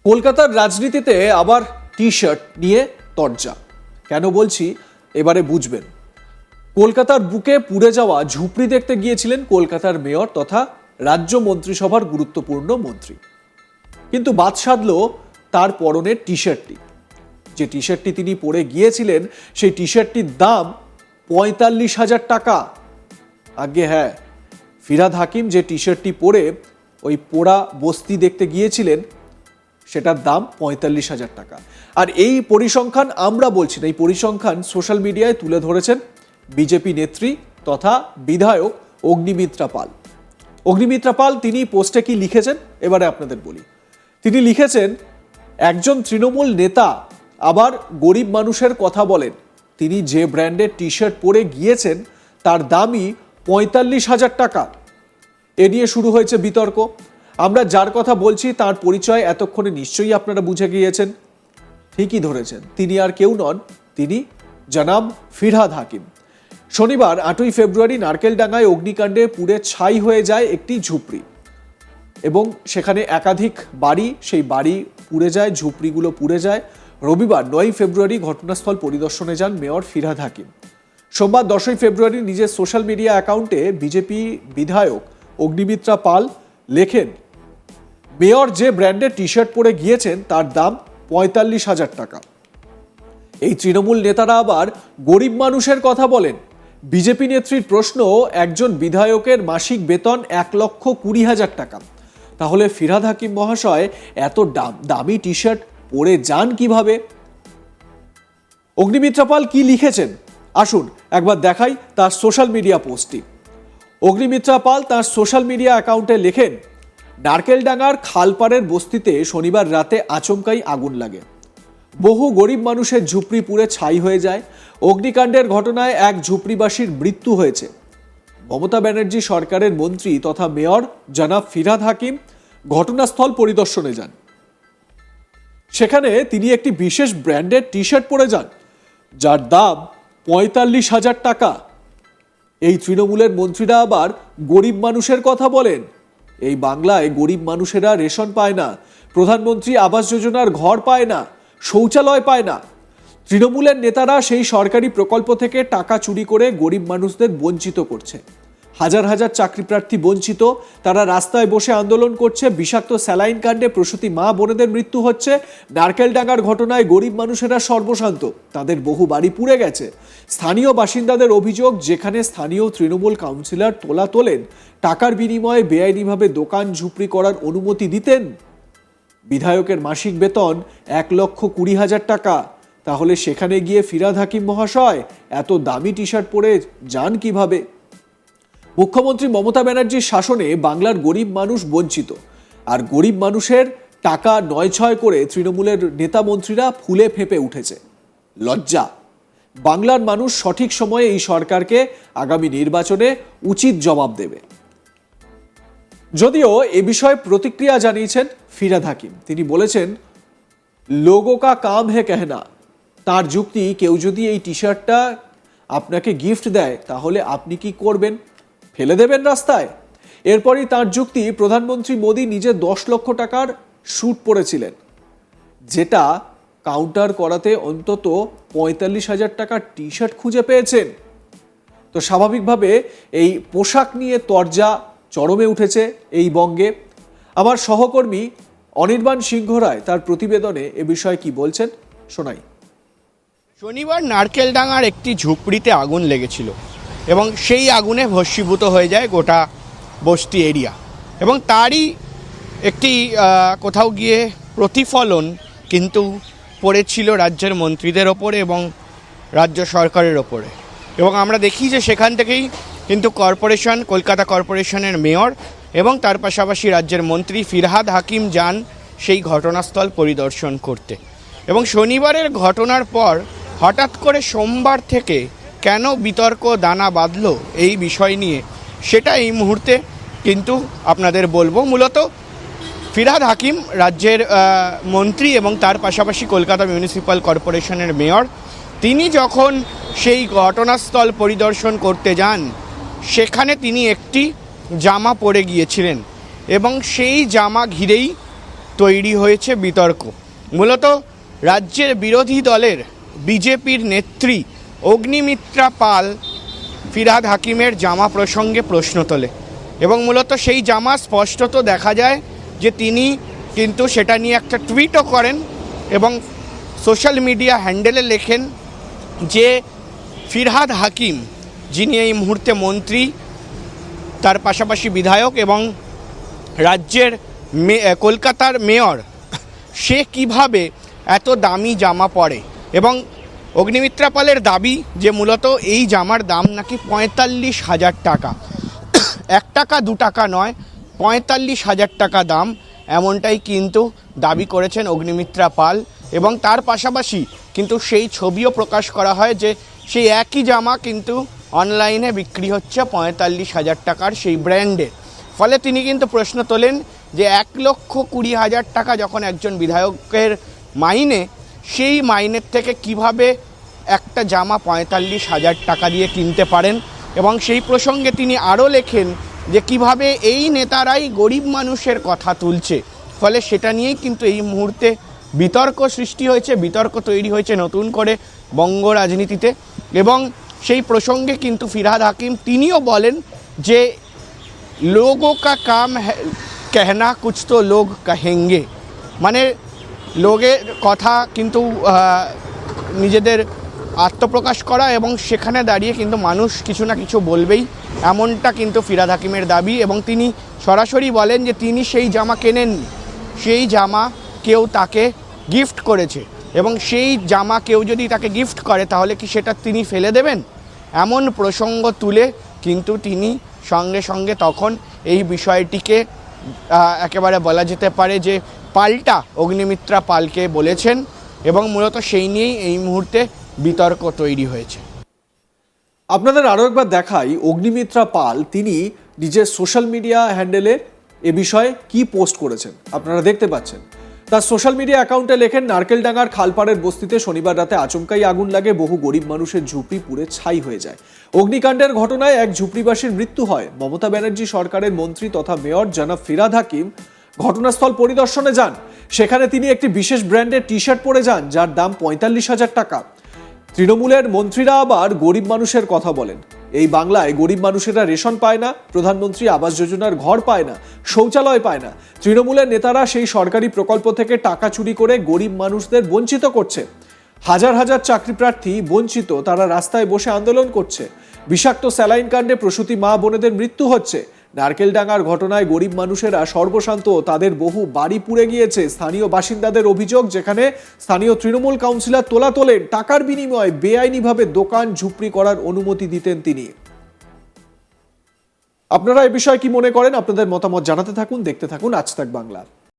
কলকাতার রাজনীতিতে আবার টি শার্ট নিয়ে তরজা। কেন বলছি এবারে বুঝবেন। কলকাতার বুকে পুড়ে যাওয়া ঝুপড়ি দেখতে গিয়েছিলেন কলকাতার মেয়র তথা রাজ্য মন্ত্রিসভার গুরুত্বপূর্ণ মন্ত্রী, কিন্তু বাদ সাধল তার পরনের টি শার্টটি। যে টি শার্টটি তিনি পরে গিয়েছিলেন সেই টি শার্টটির দাম ৪৫,০০০ টাকা। আগে হ্যাঁ, ফিরহাদ হাকিম যে টি শার্টটি পরে ওই পোড়া বস্তি দেখতে গিয়েছিলেন সেটার দাম ৪৫,০০০ টাকা। আর এই পরিসংখ্যান আমরা বলছি না, এই পরিসংখ্যান সোশ্যাল মিডিয়ায় তুলে ধরেছেন বিজেপি নেত্রী তথা বিধায়ক অগ্নিমিত্রা পাল। অগ্নিমিত্রা পাল তিনি পোস্টে কি লিখেছেন এবারে আপনাদের বলি। তিনি লিখেছেন, একজন তৃণমূল নেতা আবার গরিব মানুষের কথা বলেন। তিনি যে ব্র্যান্ডের টি শার্ট পরে গিয়েছেন তার দামই ৪৫,০০০ টাকা। এ নিয়ে শুরু হয়েছে বিতর্ক। আমরা যার কথা বলছি তার পরিচয় এতক্ষণে নিশ্চয়ই আপনারা বুঝে গিয়েছেন। ঠিকই ধরেছেন, তিনি আর কেউ নন, তিনি জনাব ফিরহাদ হাকিম। শনিবার ৮ই ফেব্রুয়ারি নারকেলডাঙ্গায় অগ্নিকাণ্ডে পুড়ে ছাই হয়ে যায় একটি ঝুপড়ি এবং সেখানে একাধিক বাড়ি, সেই বাড়ি পুড়ে যায়, ঝুপড়িগুলো পুড়ে যায়। রবিবার ৯ই ফেব্রুয়ারি ঘটনাস্থল পরিদর্শনে যান মেয়র ফিরহাদ হাকিম। সোমবার ১০ই ফেব্রুয়ারি নিজের সোশ্যাল মিডিয়া অ্যাকাউন্টে বিজেপি বিধায়ক অগ্নিমিত্রা পাল লেখেন, মেয়র যে ব্র্যান্ডের টি শার্ট পরে গিয়েছেন তার দাম ৪৫,০০০ টাকা। এই তৃণমূল নেতারা আবার গরিব মানুষের কথা বলেন। বিজেপি নেত্রীর প্রশ্ন, একজন বিধায়কের মাসিক বেতন ১,২০,০০০ টাকা, তাহলে ফিরহাদ হাকিম মহাশয় এত দামি টি শার্ট পরে যান কিভাবে? অগ্নিমিত্রা পাল কি লিখেছেন আসুন একবার দেখাই তার সোশ্যাল মিডিয়া পোস্টটি। অগ্নিমিত্রা পাল তার সোশ্যাল মিডিয়া অ্যাকাউন্টে লেখেন, নারকেলডাঙ্গার খালপাড়ের বস্তিতে শনিবার রাতে আচমকাই আগুন লাগে। বহু গরিব মানুষের ঝুপড়ি পুড়ে ছাই হয়ে যায়। অগ্নিকাণ্ডের ঘটনায় এক ঝুপড়িবাসীর মৃত্যু হয়েছে। মমতা ব্যানার্জি সরকারের মন্ত্রী তথা মেয়র জনাব ফিরহাদ হাকিম ঘটনাস্থল পরিদর্শনে যান। সেখানে তিনি একটি বিশেষ ব্র্যান্ডের টি শার্ট পরে যান যার দাম ৪৫,০০০ টাকা। এই তৃণমূলের মন্ত্রীরা আবার গরিব মানুষের কথা বলেন। এই বাংলায় গরিব মানুষেরা রেশন পায় না, প্রধানমন্ত্রী আবাস যোজনার ঘর পায় না, শৌচালয় পায় না। তৃণমূলের নেতারা সেই সরকারি প্রকল্প থেকে টাকা চুরি করে গরিব মানুষদের বঞ্চিত করছে। হাজার হাজার চাকরিপ্রার্থী বঞ্চিত, তারা রাস্তায় বসে আন্দোলন করছে। বিষাক্ত স্যালাইন কাণ্ডে প্রসূতি মা বোনেদের মৃত্যু হচ্ছে। নারকেলডাঙ্গার ঘটনায় গরিব মানুষেরা সর্বশান্ত, তাদের বহু বাড়ি পুড়ে গেছে। স্থানীয় বাসিন্দাদের অভিযোগ, যেখানে স্থানীয় তৃণমূল কাউন্সিলর তোলা তোলেন, টাকার বিনিময়ে বেআইনিভাবে দোকান ঝুপড়ি করার অনুমতি দিতেন। বিধায়কের মাসিক বেতন ১,২০,০০০ টাকা, তাহলে সেখানে গিয়ে ফিরহাদ হাকিম মহাশয় এত দামি টি শার্ট পরে যান কিভাবে? মুখ্যমন্ত্রী মমতা ব্যানার্জির শাসনে বাংলার গরিব মানুষ বঞ্চিত, আর গরিব মানুষের টাকা নয় করে তৃণমূলের নেতা মন্ত্রীরা ফুলে ফেঁপে উঠেছে। লজ্জা। বাংলার মানুষ সঠিক সময়ে এই সরকারকে আগামী নির্বাচনে উচিত জবাব দেবে। যদিও এ বিষয়ে প্রতিক্রিয়া জানিয়েছেন ফিরহাদ হাকিম। তিনি বলেছেন, লোগো কা কাম হে কেহনা। তার যুক্তি, কেউ যদি এই টি শার্টটা আপনাকে গিফট দেয় তাহলে আপনি কি করবেন? ফেলে দেবেন রাস্তায়? এরপরই তার যুক্তি, প্রধানমন্ত্রী মোদী নিজে ১০ লক্ষ টাকার স্যুট পরেছিলেন, যেটা কাউন্টার করাতে অন্তত ৪৫,০০০ টাকার টি শার্ট খুঁজে পেয়েছেন। তো স্বাভাবিকভাবে এই পোশাক নিয়ে তরজা চরমে উঠেছে এই বঙ্গে। আমার সহকর্মী অনির্বাণ সিংহ রায় তার প্রতিবেদনে এ বিষয়ে কি বলছেন শোনাই। শনিবার নারকেলডাঙ্গার একটি ঝুপড়িতে আগুন লেগেছিল এবং সেই আগুনে ভস্মীভূত হয়ে যায় গোটা বস্তি এরিয়া, এবং তারই একটি কোথাও গিয়ে প্রতিফলন কিন্তু পড়েছিল রাজ্যের মন্ত্রীদের ওপরে এবং রাজ্য সরকারের ওপরে। এবং আমরা দেখি যে সেখান থেকেই কিন্তু কলকাতা কর্পোরেশনের মেয়র এবং তার পাশাপাশি রাজ্যের মন্ত্রী ফিরহাদ হাকিম যান সেই ঘটনাস্থল পরিদর্শন করতে। এবং শনিবারের ঘটনার পর হঠাৎ করে সোমবার থেকে কেন বিতর্ক দানা বাঁধল এই বিষয় নিয়ে, সেটা এই মুহূর্তে কিন্তু আপনাদের বলবো। মূলত ফিরহাদ হাকিম রাজ্যের মন্ত্রী এবং তার পাশাপাশি কলকাতা মিউনিসিপ্যাল কর্পোরেশনের মেয়র, তিনি যখন সেই ঘটনাস্থল পরিদর্শন করতে যান সেখানে তিনি একটি জামা পরে গিয়েছিলেন এবং সেই জামা ঘিরেই তৈরি হয়েছে বিতর্ক। মূলত রাজ্যের বিরোধী দলের বিজেপির নেত্রী অগ্নিমিত্রা পাল ফিরহাদ হাকিমের জামা প্রসঙ্গে প্রশ্ন তোলে এবং মূলত সেই জামা স্পষ্টত দেখা যায় যে তিনি কিন্তু সেটা নিয়ে একটা টুইটও করেন এবং সোশ্যাল মিডিয়া হ্যান্ডেলে লেখেন যে ফিরহাদ হাকিম, যিনি এই মুহূর্তে মন্ত্রী, তার পাশাপাশি বিধায়ক এবং রাজ্যের কলকাতার মেয়র, সে কিভাবে এত দামি জামা পরে। এবং অগ্নিমিত্রা পালের দাবি যে মূলত এই জামার দাম নাকি ৪৫,০০০ টাকা, ১ টাকা ২ টাকা নয়, ৪৫,০০০ টাকা দাম, এমনটাই কিন্তু দাবি করেছেন অগ্নিমিত্রা পাল। এবং তার পাশাপাশি কিন্তু সেই ছবিও প্রকাশ করা হয় যে সেই একই জামা কিন্তু অনলাইনে বিক্রি হচ্ছে ৪৫,০০০ টাকার সেই ব্র্যান্ডের। ফলে তিনি কিন্তু প্রশ্ন তোলেন যে ১,২০,০০০ টাকা যখন একজন বিধায়কের মাইনে, সেই মাইনের থেকে কিভাবে একটা জামা ৪৫,০০০ টাকা দিয়ে কিনতে পারেন। এবং সেই প্রসঙ্গে তিনি আরও লেখেন যে কিভাবে এই নেতারাই গরিব মানুষের কথা তুলছে। ফলে সেটা নিয়েই কিন্তু এই মুহূর্তে বিতর্ক সৃষ্টি হয়েছে, বিতর্ক তৈরি হয়েছে নতুন করে বঙ্গ রাজনীতিতে। এবং সেই প্রসঙ্গে কিন্তু ফিরহাদ হাকিম তিনিও বলেন যে লোগো কা কাম कहना कुछ तो लोग कहेंगे, মানে লোকের কথা কিন্তু নিজেদের আত্মপ্রকাশ করা এবং সেখানে দাঁড়িয়ে কিন্তু মানুষ কিছু না কিছু বলবেই, এমনটা কিন্তু ফিরহাদ হাকিমের দাবি। এবং তিনি সরাসরি বলেন যে তিনি সেই জামা কেনেননি, সেই জামা কেউ তাকে গিফট করেছে এবং সেই জামা কেউ যদি তাকে গিফট করে তাহলে কি সেটা তিনি ফেলে দেবেন, এমন প্রসঙ্গ তুলে কিন্তু তিনি সঙ্গে সঙ্গে তখন এই বিষয়টিকে একেবারে বলা যেতে পারে যে পাল্টা অগ্নিমিত্রা পালকে বলেছেন এবং মূলত সেই নিয়েই এই মুহূর্তে বিতর্ক তৈরি হয়েছে। আপনাদের আরও একবার দেখাই অগ্নিমিত্রা পাল তিনি নিজের সোশ্যাল মিডিয়া হ্যান্ডেলে এ বিষয়ে কি পোস্ট করেছেন, আপনারা দেখতে পাচ্ছেন। তার সোশ্যাল মিডিয়া অ্যাকাউন্টে লেখেন, নারকেলডাঙ্গার খালপাড়ের বস্তিতে শনিবার রাতে আচমকাই আগুন লাগে, বহু গরিব মানুষের ঝুপড়ি পুড়ে ছাই হয়ে যায়। অগ্নিকাণ্ডের ঘটনায় এক ঝুপড়িবাসীর মৃত্যু হয়। মমতা ব্যানার্জি সরকারের মন্ত্রী তথা মেয়র জনাব ফিরহাদ হাকিম ঘটনাস্থল পরিদর্শনে যান। সেখানে তিনি একটি বিশেষ ব্র্যান্ডের টি শার্ট পরে যান যার দাম ৪৫,০০০ টাকা। তৃণমূলের মন্ত্রীরা আবার গরিব মানুষের কথা বলেন। এই বাংলায় গরিব মানুষেরা রেশন পায় না, প্রধানমন্ত্রী আবাস যোজনার ঘর পায় না, শৌচালয় পায় না। তৃণমূলের নেতারা সেই সরকারি প্রকল্প থেকে টাকা চুরি করে গরিব মানুষদের বঞ্চিত করছে। হাজার হাজার চাকরি প্রার্থী বঞ্চিত, তারা রাস্তায় বসে আন্দোলন করছে। বিষাক্ত স্যালাইন কাণ্ডে প্রসূতি মা বোনেদের মৃত্যু হচ্ছে। নারকেলডাঙ্গার ঘটনায় গরিব মানুষেরা সর্বশান্ত, তাদের বহু বাড়ি পুড়ে গিয়েছে। স্থানীয় বাসিন্দাদের অভিযোগ, যেখানে স্থানীয় তৃণমূল কাউন্সিলর তোলা তোলেন, টাকার বিনিময়ে বেআইনিভাবে দোকান ঝুপড়ি করার অনুমতি দিতেন তিনি। আপনারা এই বিষয়ে কি মনে করেন? আপনাদের মতামত জানাতে থাকুন, দেখতে থাকুন আজ তাক বাংলা।